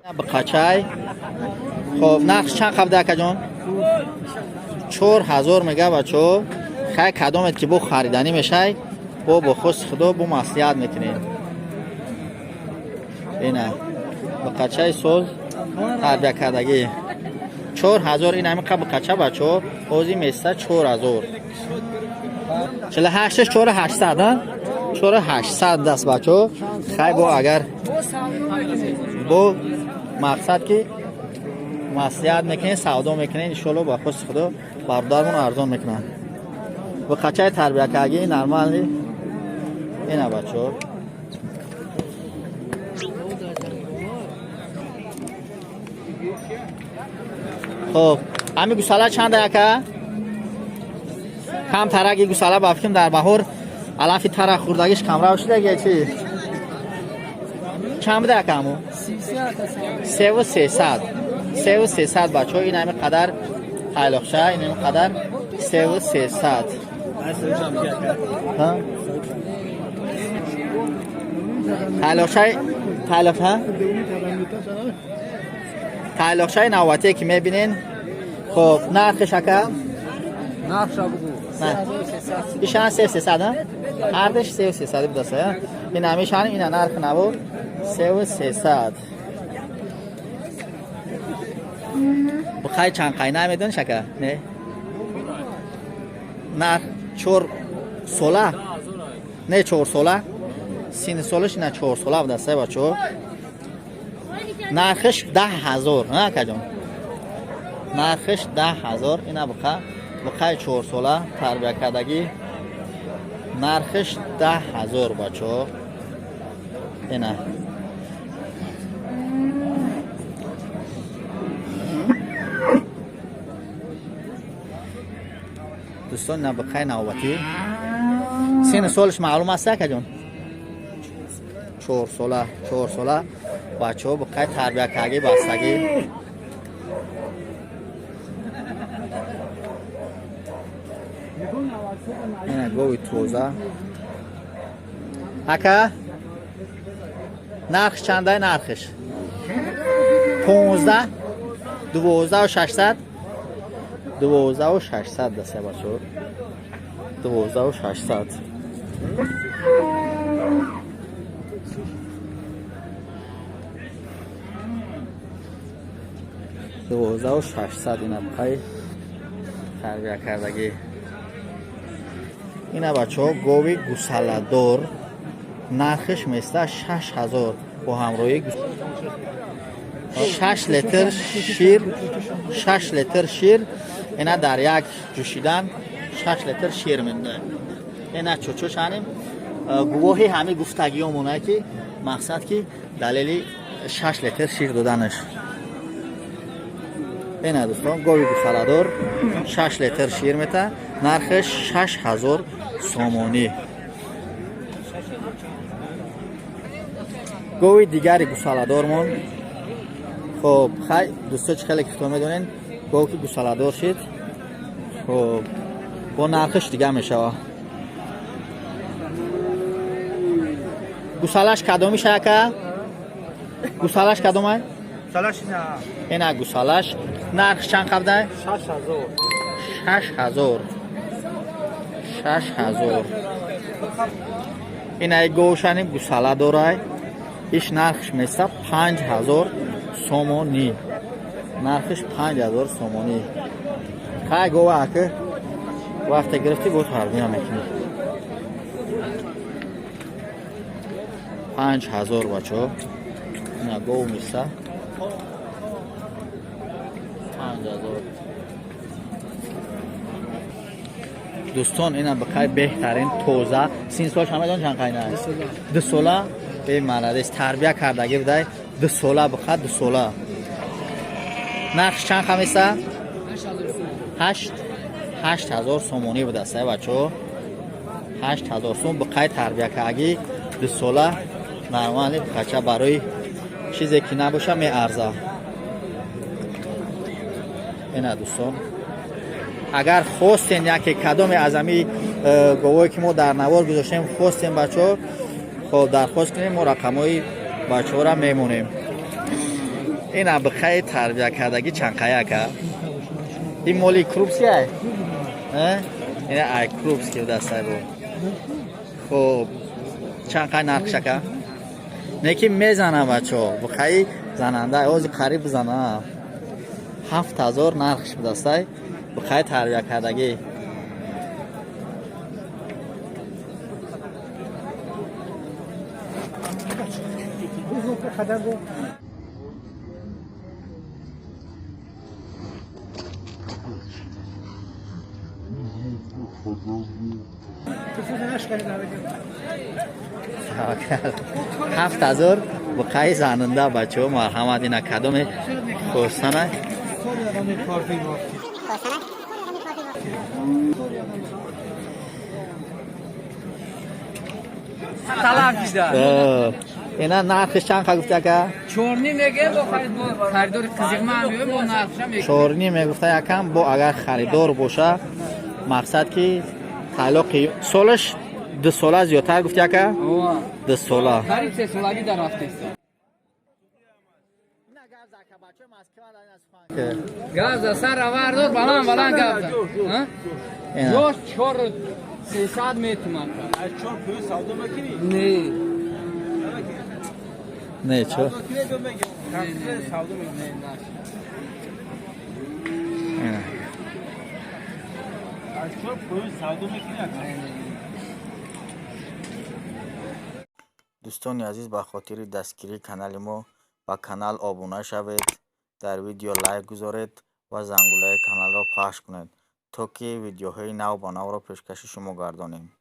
بقچای خب نقش چند خبده اکا جان 4000 میگه بچه خیلی کدامت که بو خریدنی میشه بو بخوست خدا بو مسلیت میکنین اینه بقچای سوز تربیه کردگی 4000 این همین قبل بقچه بچه اوزی میسته 4000 48 4800 ها 4800 دست بچه خیلی بو اگر بو مقصد که مسلیت میکنین سودا میکنین انشالله با خود خدا برادرمون ارزان میکنن و قچه تربیه کردگی نرمالی اینه بچه خب امی گوساله چنده یکه کم ترکی گوساله بافکیم در بهار علافی ترک خوردگیش کم رو شده گه چی چند بده یکه همون 3300 بچه این همه قدر تایلخشه این همه قدر 3300 تایلخشه نواتی که میبینین خب نرخش اکه نقش بگو ایشان 3300 ها هردش 3300 بدسته این همیشان این نرخ نبود 3300 بخوای چند قای نمیدون شکر نه نه 4 سوله نه 4 سوله سین سولش نه 4 سوله بدسته بچه نرخش 10000 نه کجان نرخش 10000 اینا بخوای 4 سوله تربیه کردگی نرخش 10000 بچه اینا دوستان نبخای نوبتی سین سالش معلوم است که جون 4 ساله بچه ها بخای تربیه کردگی بستگی اینه گوی توزه اکا نرخش چنده نرخش 15 12 و 600 12 و 600 دسته بچه 12 و 600 12 و 600 اینه بخوای تربیه کردگی اینه بچه ها گوی گوساله دار نرخش میسته 6000 با همراهی 6 لیتر شیر اینا در یک جوشیدن 6 لیتر شیر منده اینا چوچو شانیم گواهی همه گفتگی همونه که مقصد که دلیلی 6 لیتر شیر دادنش اینا دوستان گوی گوساله دار 6 لیتر شیر میته نرخش 6000 سومونی گوی دیگری گوساله دارمون خب خیلی دوستا چه خیلی که میدونین گوی که گوساله دار شد خب با نرخش دیگه میشه گوسالش کدوم میشه که گوسالش کدومه گوسالش نه اینه گوسالش نرخش چند قبضه 6000 اینه گوشنیم گوساله داره ایش نرخش میسته 5000 سومونی نرخش 5000 سومونی خیلی گوه که وقت گرفتی بود تربیه میکنی 5000 بچه اینه گوه میسته 5000 دوستان اینا بخیر بهترین توزه سین سالش همه دان چند قاینه 2 ساله به مالادش تربیه کردگی بده 2 ساله بخیر 2 ساله نقش چند خمیسته 8000 سومونی بده سه بچه 8000 سوم بخیر تربیه کردگی 2 ساله نرمالی بچه برای چیزی که نباشه می ارزه اینا دوستان اگر خواستین یکی کدام از امی گواهی که ما در نوار گذاشتیم خواستین بچه خب درخواست کنیم ما رقمای بچه ها را میمونیم اینا بخیر تربیت کردگی چند قیاکه این مولی کروپسی های اینا ای کروپس که دسته بود خب چند قیاک نرخشکه نکی میزنه بچه ها بخیر زننده اوزی قریب بزنه 7000 نرخش بدسته بخیر تربیت کردگی هفت هزار بقای زننده بچه ها مرحمت این کدام خوستنه طلب دیده اینا نرخش چند خواهد گفته که؟ چورنی میگه با خریدار قزیق من بیویم با نرخشم میگه چورنی میگفته یکم با اگر خریدار باشه مقصد که تعلق سالش 2 ساله زیادتر گفته که 2 ساله قریب 3 سالگی در رفته است گاز سر آوردار بلند گاز جوش 400 متر من از 4 پولیس سودا میکنی نه چو دوستان عزیز به خاطر دستگیری کانال ما با کانال آبونه شوید در ویدیو لایک گذارید و زنگوله کانال را پخش کنید تا که ویدیوهای نو با نو را پیشکش شما گردانیم